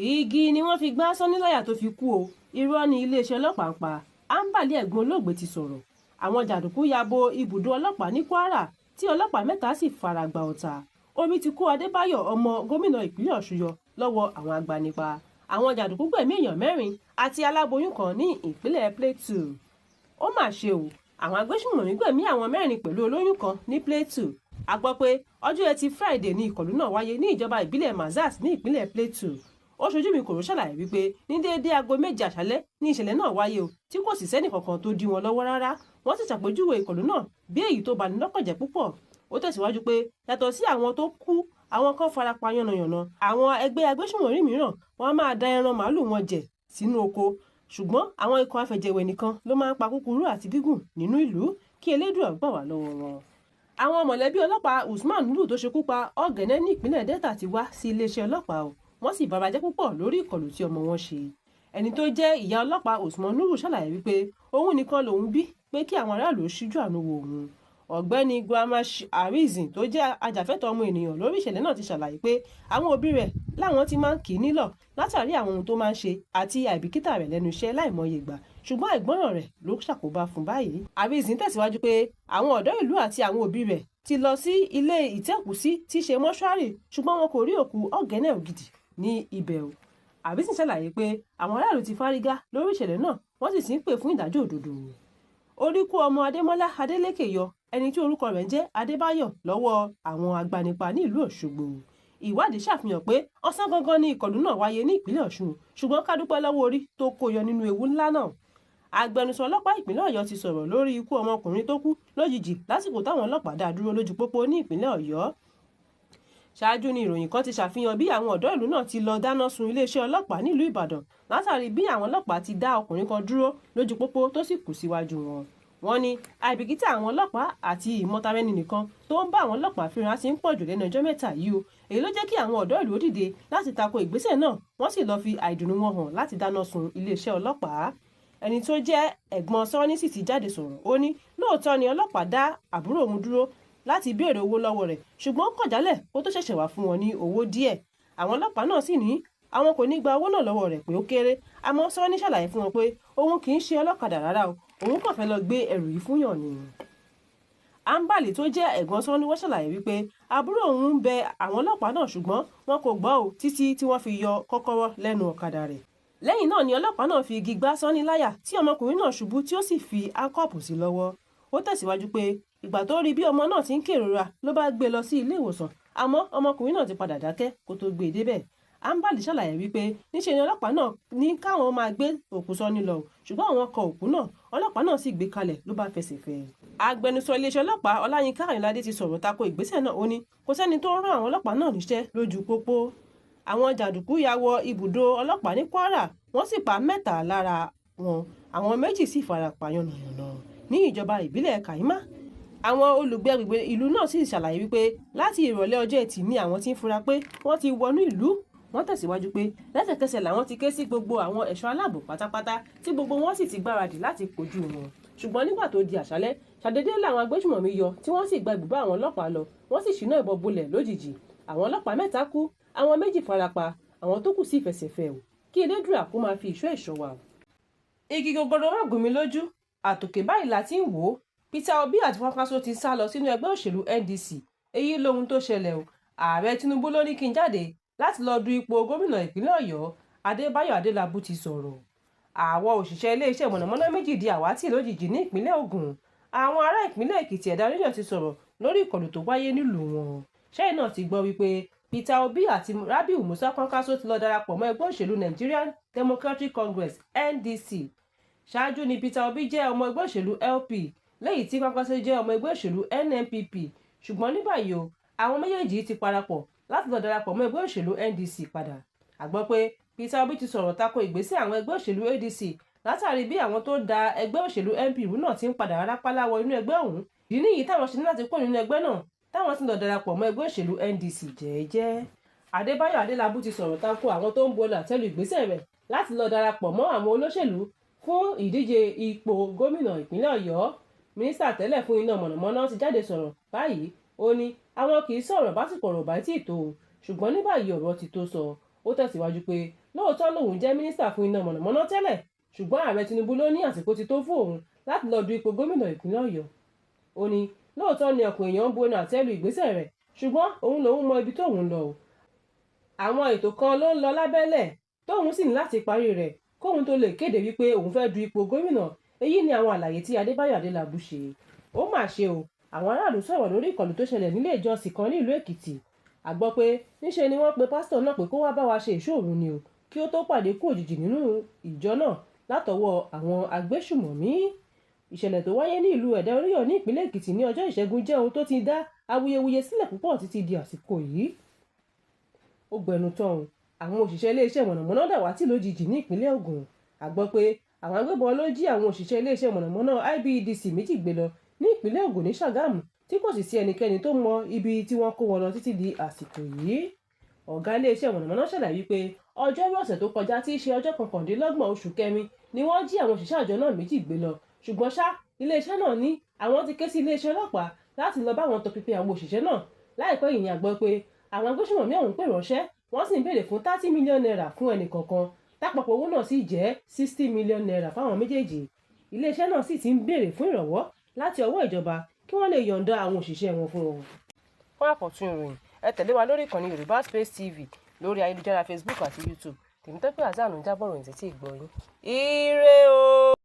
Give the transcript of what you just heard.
igi ni wọ́n fi gbá Sanni láyà tó fi kú o, irọ́ ni iléeṣẹ́ ọlọ́pàá ń pa. Ambali ẹ̀gbọ́n olóògbé ti sọ̀rọ̀. Àwọn jàǹdùkú ya bo ibùdó ọlọ́pàá ní Kwara tí ọlọ́pàá mẹ́ta sì fara gbà ọ̀tá. Omi ti kó Adébáyọ̀ ọmọ gómìnà ìpínlẹ̀ Ọ̀ṣun yọ lọ́wọ́ àwọn agbanipa. Àwọn jàǹdùkú gbẹ̀mí èèyàn 4 àti aláboyún kan ní ìpínlẹ̀ Plateau. Ó mà ṣe o, àwọn agbésùnmọ̀mí gbẹ̀mí àwọn 4 pẹ̀lú olóyún kan ní Plateau. A gbọ́ pé ọjọ́ Ẹtì Friday ni ìkọlù náà wáyé ní ìjọba ìbílẹ̀ Mazas ní ìpínlẹ̀ Plateau. Ó ṣojú mi kòró ṣàlàyé wípé ní déédéé aago 7 àṣálẹ́ ní ìṣẹ̀lẹ̀ náà wáyé o, tí kò sì sẹ́nì kankan tó dí wọn lọ́wọ́ rárá. Wọ́n sì ṣàpèjúwe ìkọlù náà bí èyí tó bani lọ́kàn jẹ́ púpọ̀. Ó tẹ̀síwájú pé yàtọ̀ sí àwọn tó kú, àwọn kan farapa yánnayànna. Àwọn ẹgbẹ́ agbésùnmọ̀mí mìíràn wọ́n á máa da ẹran màálù wọn jẹ sínú oko. Ṣùgbọ́n àwọn ikọ̀ afẹ̀jẹ̀wẹ̀ nìkan ló máa ń pa kúkúrú àti gígùn nínú ìlú, kí Elédùà gbà wá lọ́wọ́ wọn. Àwọn mọ̀lẹ́bí ọlọ́pàá Usman Nuhu tó ṣekú pa Ọ̀gẹ́nẹ́ ní ìpínlẹ̀ Delta ti wá sí iléeṣẹ́ ọlọ́pàá o. Wọ́n sì barajẹ́ púpọ̀ lórí ìkọlù tí ọmọ wọn ṣe. Ẹni tó jẹ́ ìyá ọlọ́pàá Usman Nuhu ṣàlàyé wípé òun nìkan lòun bí pé kí àwọn aráàlú ṣíjú àánú wo òun. Ọ̀gbẹ́ni Guamash Arizin tó jẹ́ ajàfẹ́tọ̀ọ́ ọmọ ènìyàn lórí ìṣẹ̀lẹ̀ náà ti ṣàlàyé pé àwọn òbí rẹ̀ láwọn ti máa ń kì í nílọ̀ látàrí àwọn ohun tó máa ń ṣe àti àìbìkítà rẹ̀ lẹ́nu iṣẹ́ láìmọye ìgbà, ṣùgbọ́n àìgbọ́ràn rẹ̀ ló ṣàkóbá fún báyìí. Arizin tẹ̀síwájú pé àwọn ọ̀dọ́ ìlú àti àwọn òbí rẹ̀ ti lọ sí ilé ìtẹ́kùsí tí í ṣe mọ́ṣúárì, ṣùgbọ́n wọn kò rí òkú Ọ̀gẹ́nẹ́ Ògidì ní ibẹ̀ o. Arizin ṣàlàyé pé àwọn aráàlú ti fárígá lórí ìṣẹ̀lẹ̀ náà, wọ́n sì ti ń pè fún ìdájọ́ òdodo. Orí kó ọmọ Adémọ́lá Adélékè yọ, ẹni tí orúkọ rẹ̀ ń jẹ́ Adébáyọ̀, lọ́wọ́ àwọn agbanipa ní ìlú Òṣogbo. Ìwádìí ṣàfihàn pé ọ̀sán gangan ni ìkọlù náà wáyé ní ìpínlẹ̀ Ọ̀ṣun, ṣùgbọ́n ká dúpẹ́ lọ́wọ́ orí tó kó yọ nínú ewu ńlá náà. Agbẹnusọ ọlọ́pàá ìpínlẹ̀ Ọ̀yọ́ ti sọ̀rọ̀ lórí ikú ọmọkùnrin tó kú lójijì lásìkò táwọn ọlọ́pàá dá dúró lójú pópó ní ìpínlẹ̀ Ọ̀yọ́. Ṣáájú ni ìròyìn kan ti ṣàfihàn bí àwọn ọ̀dọ́ ìlú náà ti lọ dáná sun iléeṣẹ́ ọlọ́pàá nílùú Ìbàdàn látàrí bí àwọn ọlọ́pàá ti dá ọkùnrin kan dúró lójú pópó tó sì kú síwájú wọn. Wọ́n ní àìbìkítà àwọn ọlọ́pàá àti ìmọ̀tara-ẹni nìkan tó ń bá àwọn ọlọ́pàá fínra sí ń pọ̀ jù lẹ́nu ọjọ́ mẹ́ta yìí o. Èyí ló jẹ́ kí àwọn ọ̀dọ́ ìlú dìde láti tako ìgbésẹ̀ náà, wọ́n sì lọ fi àìdùnnú wọn hàn láti dáná sun iléeṣẹ́ ọlọ́pàá. Ẹni tó jẹ́ ẹ̀gbọ́n Sanni sì ti jáde sọ̀rọ̀. Ó ní lóòótọ́ ni ọlọ́pàá dá àbúrò òun dúró láti béèrè owó lọ́wọ́ rẹ̀, ṣùgbọ́n ó kọ̀ jálẹ̀ kó tó ṣẹ̀ṣẹ̀ wá fún wọn ní owó díẹ̀. Àwọn ọlọ́pàá náà sì ní àwọn kò ní gba owó náà lọ́wọ́ rẹ̀ pé ó kéré, àmọ́ Sanni ṣàlàyé fún wọn pé òun kì í ṣe ọlọ́kadà rárá o, òun kàn fẹ́ lọ gbé ẹrù yìí fún yàn ni. Ambali tó jẹ́ ẹ̀gbọ́n Sanni wọ́n ṣàlàyé wípé àbúrò òun ń bẹ àwọn ọlọ́pàá náà, ṣùgbọ́n wọn kò gbọ́ o títí tí wọ́n fi yọ kọ́kọ́rọ́ lẹ́nu ọ̀kadà rẹ̀. Lẹ́yìn náà ni ọlọ́pàá náà fi igi gbá Sanni láyà tí ọmọkùnrin náà ṣubú tí ó sì fi áńkọ́ọ̀pù sí lọ́wọ́. Ó tẹ̀síwájú pé ìgbà tó rí bí ọmọ náà ti ń kérora ló bá gbé lọ sí ilé ìwòsàn, àmọ́ ọmọkùnrin náà ti padà dákẹ́ kó tó gbé e débẹ̀. Ambali ṣàlàyé wípé níṣe ni ọlọ́pàá náà ní káwọn máa gbé òkú Sanni lọ, ṣùgbọ́n àwọn kọ òkú náà, ọlọ́pàá náà sì gbé kalẹ̀ ló bá fẹsẹ̀ fẹ́. Agbẹnusọ iléeṣẹ́ ọlọ́pàá Ọláyínká Àyìnládé ti sọ̀rọ̀ tako ìgbésẹ̀ náà. Ó ní kò sẹ́ni tó rán àwọn ọlọ́pàá náà níṣẹ́ lójú pópó. Àwọn jàǹdùkú ya wọ ibùdó ọlọ́pàá ní Kwara, wọ́n sì pa 3 lára wọn, àwọn 2 sì farapa yánnayànna ní ìjọba ìbílẹ̀ Kaima. Àwọn olùgbé agbègbè ìlú náà sì ṣàlàyé wípé láti ìrọ̀lẹ́ ọjọ́ Ẹtì ni àwọn ti ń fura pé wọ́n ti wọnú ìlú. Wọ́n tẹ̀síwájú pé lẹ́sẹ̀kẹsẹ̀ làwọn ti ké sí gbogbo àwọn ẹ̀ṣọ́ aláàbò pátápátá tí gbogbo wọn sì ti gbáradì láti kojú wọn. Ṣùgbọ́n nígbà tó di àṣálẹ́, ṣàdédé làwọn agbésùmọ̀mí yọ tí wọ́n sì gba ibùba àwọn ọlọ́pàá lọ, wọ́n sì ṣínà ìbọn bolẹ̀ lójijì. Àwọn ọlọ́pàá 3 kú, àwọn 2 farapa, àwọn tó kù sì fẹsẹ̀ fẹ́ o. Kí Elédùà kó máa fi ìṣọ́ ẹ̀ṣọ́ wa. Igi gogoro má gún mi lójú, àtòkè báyìí la ti ń wò ó. Peter Obi àti Kwankwaso ti sá lọ sínú ẹgbẹ́ òṣèlú NDC. Èyí lohun tó ṣẹlẹ̀ o. Ààrẹ Tinubu ló ní kí n jáde láti lọ du ipò gómìnà ìpínlẹ̀ Ọ̀yọ́. Adébáyọ̀ Adélábù ti sọ̀rọ̀. Àwọn òṣìṣẹ́ iléeṣẹ́ mọ̀nàmọ́ná 2 di àwátì lójijì ní ìpínlẹ̀ Ògùn. Àwọn ará ìpínlẹ̀ Èkìtì ẹ̀dá oníyàn ti sọ̀rọ̀ lórí ìkọlù tó wáyé nílùú wọn. Ṣẹ́yìn náà ti gbọ́ wípé Peter Obi àti Rabiu Musa Kwankwaso ti lọ darapọ̀ mọ́ ẹgbẹ́ òṣèlú Nigerian Democratic Congress NDC. Ṣáájú ni Peter Obi jẹ́ ọmọ ẹgbẹ́ òṣèlú LP, lẹ́yìn tí Kwankwaso jẹ́ ọmọ ẹgbẹ́ òṣèlú NNPP. Ṣùgbọ́n ní báyìí o, àwọn méjèèjì ti parapọ̀ láti lọ darapọ̀ mọ́ ẹgbẹ́ òṣèlú NDC padà. A gbọ́ pé Peter Obi ti sọ̀rọ̀ tako ìgbésẹ̀ àwọn ẹgbẹ́ òṣèlú ADC látàrí bí àwọn tó da ẹgbẹ́ òṣèlú NPP náà ti ń padà rápálá wọ inú ẹgbẹ́ ọ̀hún. Ìdí nìyí táwọn ṣe ní láti kó nínú ẹgbẹ́ náà táwọn sì lọ darapọ̀ mọ́ ẹgbẹ́ òṣèlú NDC jẹ́ẹ́jẹ́. Adébáyọ̀ Adélábù ti sọ̀rọ̀ tako àwọn tó ń bu ọlá tẹ́lu ìgbésẹ̀ rẹ̀ láti lọ darapọ̀ mọ́ àwọn olóṣèlú fún ìdíje ipò gómìnà ìpínlẹ̀ Ọ̀yọ́. Mínísítà tẹ́lẹ̀ fún iná mọ̀nàmọ́ná ti jáde sọ̀rọ̀ báyìí. Ó ní àwọn kì í sọ̀rọ̀ básìkò ọ̀rọ̀ bá tí ì tó, ṣùgbọ́n ní báyìí ọ̀rọ̀ ti tó sọ. Ó tẹ̀síwájú pé lóòótọ́ lòun jẹ́ mínísítà fún iná mọ̀nàmọ́ná tẹ́lẹ̀, ṣùgbọ́n ààrẹ Tinubu ló ní àsìkò ti tó fún òun láti lọ du ipò gómìnà ìpínlẹ̀ Ọ̀yọ́. Ó ní lóòótọ́ ni ọ̀pọ̀ èèyàn ń bu ẹnu àtẹ́ lu ìgbésẹ̀ rẹ̀, ṣùgbọ́n òun lòun mọ ibi tóun lọ o. Àwọn ètò kan ló ń lọ lábẹ́lẹ̀ tóun sì ní láti parí rẹ̀ kóun tó lè kéde wípé òun fẹ́ du ipò gómìnà. Èyí ni àwọn àlàyé tí Adébáyọ̀ Adélabú ṣe. Ó mà ṣe o, àwọn aráàlú sọ̀rọ̀ lórí ìkọlù tó ṣẹlẹ̀ nílé ìjọsìn kan nílùú Èkìtì. A gbọ́ pé níṣe ni wọ́n pe pásítọ̀ náà pé kó wá bá wa ṣe ìṣọ́òru ni o, kí ó tó pàdé kú òjijì nínú ìjọ náà látọwọ́ àwọn agbésùmọ̀mí. Ìṣẹ̀lẹ̀ tó wáyé ní ìlú Ẹ̀dá Oríyọ̀ ní ìpínlẹ̀ Èkìtì ní ọjọ́ Ìṣẹ́gun jẹ́ ohun tó ti dá awuyewuye sílẹ̀ púpọ̀ títí di àsìkò yìí. Ó gbẹnu tán o, àwọn òṣìṣẹ́ iléeṣẹ́ mọ̀nàmọ́ná dàwátì lójijì ní ìpínlẹ̀ Ògùn. A gbọ́ pé àwọn agbébọn ló jí àwọn òṣìṣẹ́ iléeṣẹ́ mọ̀nàmọ́ná IBEDC méjì gbé lọ ní ìpínlẹ̀ Ògùn ní Ṣàgámù tí kò sì sí ẹnikẹ́ni tó mọ ibi tí wọ́n kó wọn lọ títí di àsìkò yìí. Ọ̀gá iléeṣẹ́ mọ̀nàmọ́ná ṣàlàyé wípé ọjọ́rú ọ̀sẹ̀ tó kọjá tí í ṣe ọjọ́ 29 oṣù kẹrin ni wọ́n jí àwọn òṣìṣẹ́ àjọ náà méjì gbé lọ, ṣùgbọ́n ṣá iléeṣẹ́ náà ní àwọn ti ké sí iléeṣẹ́ ọlọ́pàá láti lọ bá wọn tọpinpin àwọn òṣìṣẹ́ náà. Láìpẹ́ yìí ni a gbọ́ pé àwọn agbésùmọ̀mí ọ̀hún pè ránṣẹ́, wọ́n sì ń béèrè fún 30 mílíọ̀nù náírà fún ẹnì kọ̀ọ̀kan, tápapọ̀ owó náà sì jẹ́ 60 mílíọ̀nù náírà fáwọn méjèèjì. Iléeṣẹ́ náà sì ti ń béèrè fún ìrànwọ́ láti ọwọ́ ìjọba kí wọ́n lè yọ̀ǹda àwọn òṣìṣẹ́ wọn fún wọn. Fún àkọ́tún ìròyìn, ẹ tẹ̀lé wa lórí ìkànnì Yorùbá Space TV lórí ayélujára Facebook àti YouTube. Tèmítọ́pẹ́ Hassan ń jábọ̀ ròyìn títí ìgbọ́ yín. Ire o.